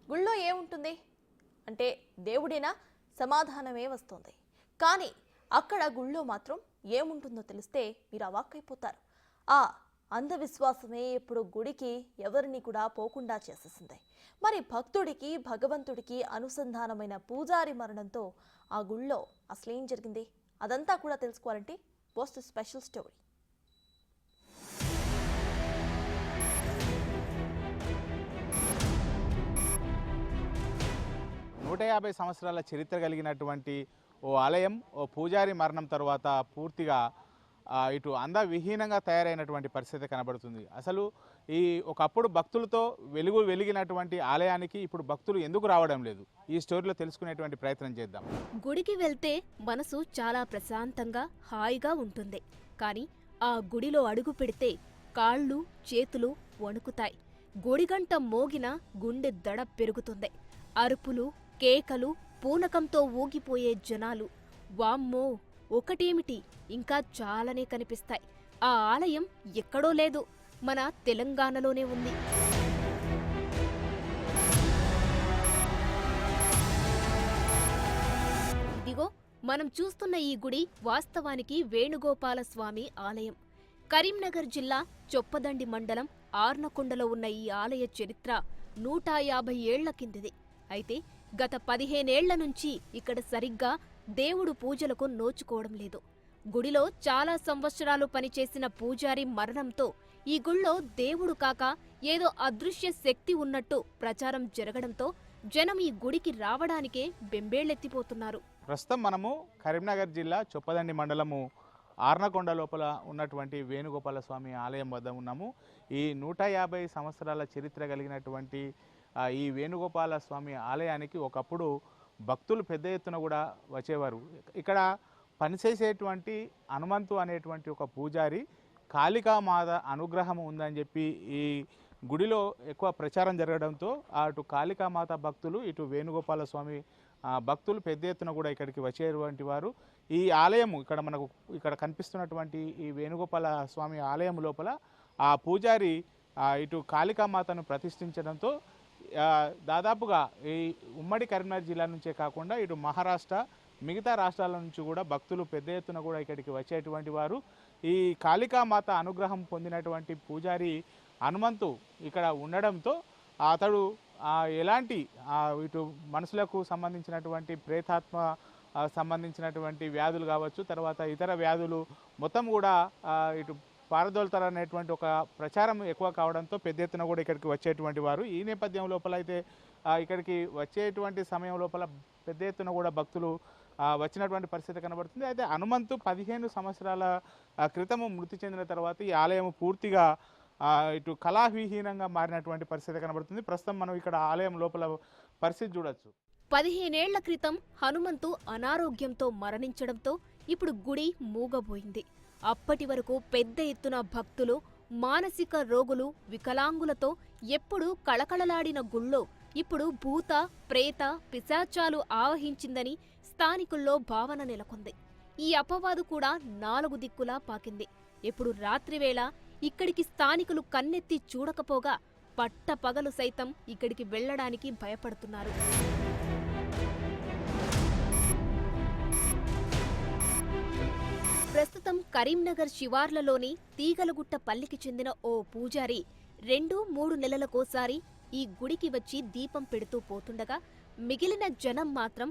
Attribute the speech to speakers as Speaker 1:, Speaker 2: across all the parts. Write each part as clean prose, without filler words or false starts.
Speaker 1: గుళ్ళో ఏముంటుంది అంటే దేవుడేనా? సమాధానమే వస్తుంది. కానీ అక్కడ గుళ్ళో మాత్రం ఏముంటుందో తెలిస్తే మీరు అవాక్కైపోతారు. ఆ అంధవిశ్వాసమే ఇప్పుడు గుడికి ఎవరిని కూడా పోకుండా చేసేసింది. మరి భక్తుడికి భగవంతుడికి అనుసంధానమైన పూజారి మరణంతో ఆ గుళ్ళో అసలేం జరిగింది అదంతా కూడా తెలుసుకోవాలంటే పోస్ట్ స్పెషల్ స్టోరీ.
Speaker 2: 150 సంవత్సరాల చరిత్ర కలిగినటువంటి ఓ ఆలయం ఓ పూజారి మరణం తర్వాత పూర్తిగా ఇటు అందవిహీనంగా తయారైనటువంటి పరిస్థితి కనబడుతుంది. అసలు ఈ ఒకప్పుడు భక్తులతో వెలిగినటువంటి ఆలయానికి ఇప్పుడు భక్తులు ఎందుకు రావడం లేదు? ఈ స్టోరీలో తెలుసుకునేటువంటి ప్రయత్నం చేద్దాం.
Speaker 3: గుడికి వెళ్తే మనసు చాలా ప్రశాంతంగా హాయిగా ఉంటుంది. కానీ ఆ గుడిలో అడుగు పెడితే కాళ్ళు చేతులు వణుకుతాయి. గుడిగంట మోగిన గుండె దడ పెరుగుతుంది. అరుపులు కేకలు పూనకంతో ఊగిపోయే జనాలు వామ్మో ఒకటేమిటి ఇంకా చాలానే కనిపిస్తాయి. ఆ ఆలయం ఎక్కడో లేదు, మన తెలంగాణలోనే ఉంది. ఇదిగో మనం చూస్తున్న ఈ గుడి వాస్తవానికి వేణుగోపాల స్వామి ఆలయం. కరీంనగర్ జిల్లా చొప్పదండి మండలం ఆర్నకొండలో ఉన్న ఈ ఆలయ చరిత్ర 150 ఏళ్ల కిందిది. అయితే గత 15 ఏళ్ల నుంచి ఇక్కడ సరిగ్గా దేవుడు పూజలకు నోచుకోవడం లేదు. గుడిలో చాలా సంవత్సరాలు పనిచేసిన పూజారి మరణంతో ఈ గుళ్ళో దేవుడు కాక ఏదో అదృశ్య శక్తి ఉన్నట్టు ప్రచారం జరగడంతో జనం ఈ గుడికి రావడానికే బెంబేళ్లెత్తిపోతున్నారు.
Speaker 2: ప్రస్తుతం మనము కరీంనగర్ జిల్లా చొప్పదండి మండలము ఆర్నకొండ లోపల ఉన్నటువంటి వేణుగోపాల స్వామి ఆలయం వద్ద ఉన్నాము. ఈ 150 సంవత్సరాల చరిత్ర కలిగినటువంటి ఈ వేణుగోపాల స్వామి ఆలయానికి ఒకప్పుడు భక్తులు పెద్ద ఎత్తున కూడా వచ్చేవారు. ఇక్కడ పనిచేసేటువంటి హనుమంతు అనేటువంటి ఒక పూజారి కాళికామాత అనుగ్రహం ఉందని చెప్పి ఈ గుడిలో ఎక్కువ ప్రచారం జరగడంతో అటు కాళికామాత భక్తులు ఇటు వేణుగోపాల స్వామి భక్తులు పెద్ద ఎత్తున కూడా ఇక్కడికి వచ్చేటువంటి వారు. ఈ ఆలయము ఇక్కడ కనిపిస్తున్నటువంటి ఈ వేణుగోపాల స్వామి ఆలయం లోపల ఆ పూజారి ఇటు కాళికామాతను ప్రతిష్ఠించడంతో దాదాపుగా ఈ ఉమ్మడి కరీంనగర్ జిల్లా నుంచే కాకుండా ఇటు మహారాష్ట్ర మిగతా రాష్ట్రాల నుంచి కూడా భక్తులు పెద్ద ఎత్తున కూడా ఇక్కడికి వచ్చేటువంటి వారు. ఈ కాళికామాత అనుగ్రహం పొందినటువంటి పూజారి హనుమంతు ఇక్కడ ఉండడంతో అతడు ఎలాంటి ఇటు మనుషులకు సంబంధించినటువంటి ప్రేతాత్మ సంబంధించినటువంటి వ్యాధులు కావచ్చు, తర్వాత ఇతర వ్యాధులు మొత్తం కూడా ఇటు పారదోలుతారనేటువంటి ఒక ప్రచారం ఎక్కువ కావడంతో పెద్ద ఎత్తున కూడా ఇక్కడికి వచ్చేటువంటి వారు. ఈ నేపథ్యం లోపల అయితే ఇక్కడికి వచ్చేటువంటి సమయం లోపల పెద్ద ఎత్తున కూడా భక్తులు వచ్చినటువంటి పరిస్థితి కనబడుతుంది. అయితే హనుమంతు 15 సంవత్సరాల క్రితము మృతి చెందిన తర్వాత ఈ ఆలయం పూర్తిగా ఇటు కళావిహీనంగా మారినటువంటి పరిస్థితి కనబడుతుంది. ప్రస్తుతం మనం ఇక్కడ ఆలయం లోపల పరిస్థితి చూడొచ్చు.
Speaker 3: 15 ఏళ్ల క్రితం హనుమంతు అనారోగ్యంతో మరణించడంతో ఇప్పుడు గుడి మూగబోయింది. అప్పటి వరకు పెద్ద ఎత్తున భక్తులు, మానసిక రోగులు, వికలాంగులతో ఎప్పుడూ కళకళలాడిన గుళ్ళో ఇప్పుడు భూత ప్రేత పిశాచాలు ఆవహించిందని స్థానికుల్లో భావన నెలకొంది. ఈ అపవాదు కూడా 4 దిక్కులా పాకింది. ఎప్పుడు రాత్రివేళ ఇక్కడికి స్థానికులు కన్నెత్తి చూడకపోగా పట్టపగలు సైతం ఇక్కడికి వెళ్లడానికి భయపడుతున్నారు. ప్రస్తుతం కరీంనగర్ శివార్లలోని తీగలగుట్ట పల్లికి చెందిన ఓ పూజారి 2-3 నెలలకోసారి ఈ గుడికి వచ్చి దీపం పెడుతూ పోతుండగా మిగిలిన జనం మాత్రం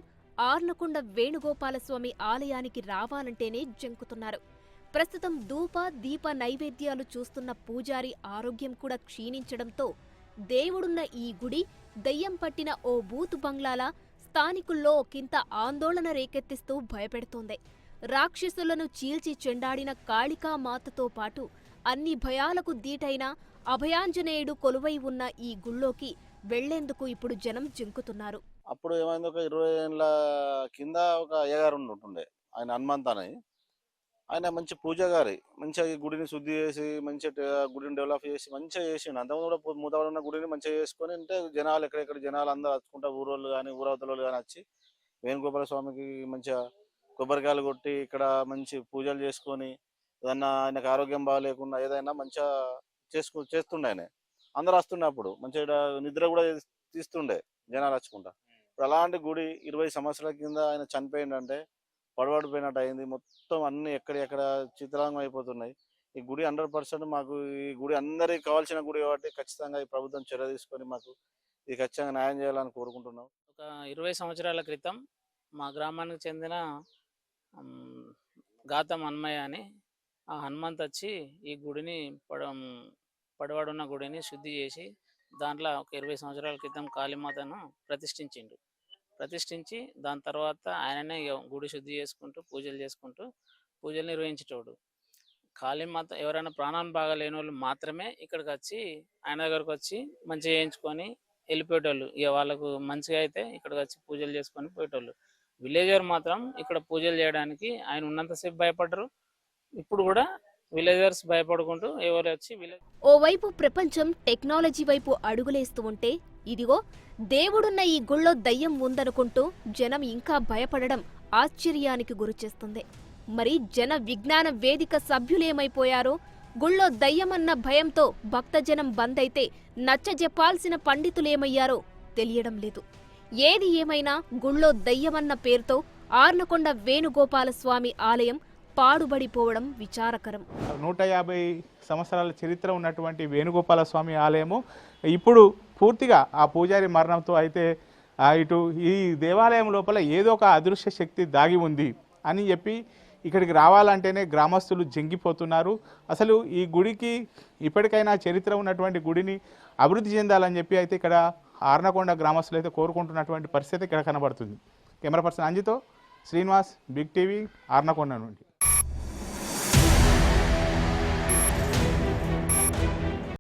Speaker 3: ఆర్నకొండ వేణుగోపాలస్వామి ఆలయానికి రావాలంటేనే జంకుతున్నారు. ప్రస్తుతం ధూప దీప నైవేద్యాలు చూస్తున్న పూజారి ఆరోగ్యం కూడా క్షీణించడంతో దేవుడున్న ఈ గుడి దయ్యం పట్టిన ఓ బూతు బంగ్లాలా స్థానికుల్లో ఒకంత ఆందోళన రేకెత్తిస్తూ భయపెడుతోంది. రాక్షసులను చీల్చి చెండాడిన కాళికామాతతో పాటు అన్ని భయాలకు దీటైన అభయాంజనేయుడు కొలువై ఉన్న ఈ గుళ్ళోకి వెళ్లేందుకు ఇప్పుడు జనం జంకుతున్నారు.
Speaker 4: అప్పుడు ఏమైంది, ఒక 20 ఏళ్ళ కింద ఒక అయ్యగారు ఉంటుండే, ఆయన హనుమంత్ అని. ఆయన మంచి పూజగారి, మంచిగా ఈ గుడిని శుద్ధి చేసి మంచిగా గుడిని డెవలప్ చేసి మంచిగా చేసిండు. అంతకుముందు కూడా మూతపడి ఉన్న గుడిని మంచిగా చేసుకొని అంటే జనాలు ఎక్కడెక్కడ జనాలు అందరూ వచ్చుకుంటా ఊరోళ్ళు కానీ ఊరవతల వాళ్ళు కానీ వచ్చి వేణుగోపాల స్వామికి మంచిగా కొబ్బరికాయలు కొట్టి ఇక్కడ మంచి పూజలు చేసుకొని ఏదన్నా ఆయనకు ఆరోగ్యం బాగాలేకుండా ఏదైనా మంచిగా చేస్తుండే. ఆయన అందరూ వస్తుండే, అప్పుడు మంచిగా నిద్ర కూడా తీస్తుండే జనాలు వచ్చుకుంటా. ఇప్పుడు అలాంటి గుడి 20 సంవత్సరాల కింద ఆయన చనిపోయిందంటే పడబడిపోయినట్టు అయింది. మొత్తం అన్ని ఎక్కడెక్కడ చిత్రాంగం అయిపోతున్నాయి. ఈ గుడి 100% మాకు, ఈ గుడి అందరికి కావాల్సిన గుడి కాబట్టి ఖచ్చితంగా ఈ ప్రభుత్వం చర్య తీసుకొని మాకు ఇది ఖచ్చితంగా న్యాయం చేయాలని కోరుకుంటున్నాం.
Speaker 5: ఒక 20 సంవత్సరాల క్రితం మా గ్రామానికి చెందిన ఉమ్, గాతం హన్మయ్య అని ఆ హనుమంత్ వచ్చి ఈ గుడిని పడవడున్న గుడిని శుద్ధి చేసి దాంట్లో ఒక 20 సంవత్సరాల క్రితం కాళీమాతను ప్రతిష్ఠించి దాని తర్వాత ఆయననే ఇక గుడి శుద్ధి చేసుకుంటూ పూజలు నిర్వహించేటోడు. కాళీమాత ఎవరైనా ప్రాణాలు బాగా లేని వాళ్ళు మాత్రమే ఇక్కడికి వచ్చి ఆయన దగ్గరకు వచ్చి మంచిగా చేయించుకొని వెళ్ళిపోయేటోళ్ళు. ఇక వాళ్ళకు మంచిగా అయితే ఇక్కడికి వచ్చి పూజలు చేసుకొని పోయేటోళ్ళు. విలేజర్ మాత్రం ఇక్కడ పూజలు చేయడానికి ఆయన ఉన్నంతసేపు భయపడ్డరు. ఇప్పుడు కూడా విలేజర్స్ భయపడుకుంటూ ఎవరు వచ్చి
Speaker 3: ఓవైపు ప్రపంచం టెక్నాలజీ వైపు అడుగులేస్తూ ఉంటే, ఇదిగో దేవుడున్న ఈ గుళ్ళో దయ్యం ఉందనుకుంటూ జనం ఇంకా భయపడడం ఆశ్చర్యానికి గురిచేస్తుంది. మరి జన విజ్ఞాన వేదిక సభ్యులేమైపోయారో, గుళ్ళో దయ్యమన్న భయంతో భక్తజనం బంద్ అయితే నచ్చజెప్పాల్సిన పండితులేమయ్యారో తెలియడం లేదు. ఏది ఏమైనా గుళ్ళో దయ్యమన్న పేరుతో ఆర్నకొండ వేణుగోపాలస్వామి ఆలయం పాడుబడిపోవడం విచారకరం.
Speaker 2: 150 సంవత్సరాల చరిత్ర ఉన్నటువంటి వేణుగోపాల స్వామి ఆలయము ఇప్పుడు పూర్తిగా ఆ పూజారి మరణంతో అయితే ఇటు ఈ దేవాలయం లోపల ఏదో ఒక అదృశ్య శక్తి దాగి ఉంది అని చెప్పి ఇక్కడికి రావాలంటేనే గ్రామస్తులు జంగిపోతున్నారు. అసలు ఈ గుడికి ఇప్పటికైనా చరిత్ర ఉన్నటువంటి గుడిని అభివృద్ధి చెందాలని చెప్పి అయితే ఇక్కడ ఆర్నకొండ గ్రామస్తులు అయితే కోరుకుంటున్నటువంటి పరిస్థితి ఇక్కడ కనబడుతుంది. కెమెరా పర్సన్ అంజితో శ్రీనివాస్, బిగ్ టీవీ, ఆర్నకొండ నుండి.